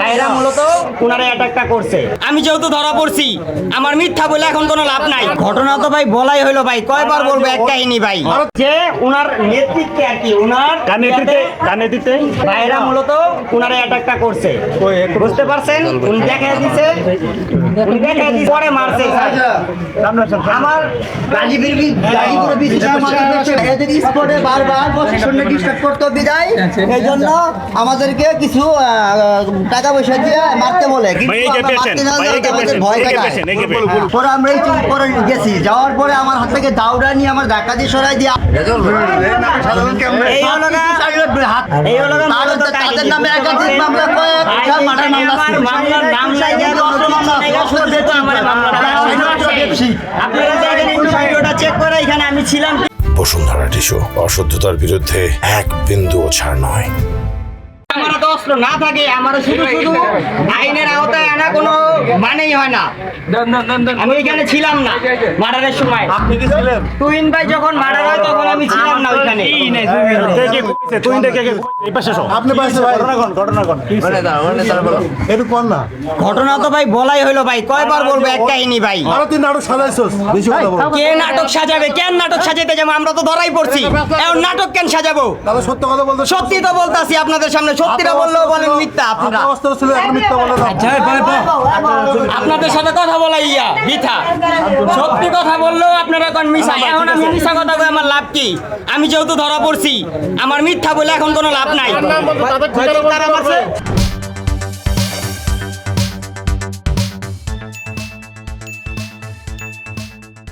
ভাইরা মূলত উনারে অ্যাটাকটা করছে। আমি যেহেতু ধরা পড়ছি, আমার মিথ্যা বলে এখন কোনো লাভ নাই। ঘটনা তো ভাই বলাই হলো ভাই, কয়বার বলবো এক কাহিনী ভাই, যে উনার নেতৃত্বে আর কি, উনার কানেদিতে ভাইরা মূলত উনারে অ্যাটাকটা করছে, বুঝতে পারছেন? উনি দেখাই দিছে, পরে মারছে। আমার গাজীপুর স্পটে বারবার প্রশাসনকে ডিস্টার্ব করতে বিদায়, এই জন্য আমাদেরকে কিছু টাকা পয়সা দিয়ে মারতে বলে, কিন্তু আমরা মারতে না যাতে আমাদের ভয় দেখায়। পরে আমরা এই চুপ করে গেছি, যাওয়ার পরে আমার হাত থেকে দাউড়া নিয়ে আমার ধাক্কা দিয়ে সরাই দিয়ে এই হলো না, এই হলো না মূলত তাদের নামে একাধিক মামলা, কয়েকটা মার্ডার মামলা আছে। মামলার নাম নাই, আপনারা দেখেন একটু ভিডিওটা চেক করে, এখানে আমি ছিলাম। বসুন্ধরা টিস্যু অশুদ্ধতার বিরুদ্ধে এক বিন্দুও ছাড় নয়। আমার তো অস্ত্র না থাকে, আমার শুধু শুধু আইনের আওতায় আনা কোনো মানেই হয় না। আমি এখানে ছিলাম না মার্ডারের সময়। তুহিন ভাই যখন মার্ডার হয় তখন আমি ছিলাম না ওইখানে। ঘটনা তো ভাই বলাই হলো ভাই, কয়বার বলবো এক কাহিনী ভাই। কে নাটক সাজাবে? কেন নাটক সাজাতে যাবো? আমরা তো ধরাই পড়ছি, এখন নাটক কেন সাজাবো? সত্যি তো বলতাছি আপনাদের সামনে, সত্যিটা বললেও বলেন মিথ্যা। আপনারা আপনাদের সাথে কথা বলা ইয়া মিথ্যা, সত্যি কথা বললেও আপনারা কোন মিথ্যা। এখন আমি মিথ্যা কথা কই আমার লাভ কি? আমি যেহেতু ধরা পড়ছি, আমার মিথ্যা বলে এখন কোনো লাভ নাই। তারা মারছে।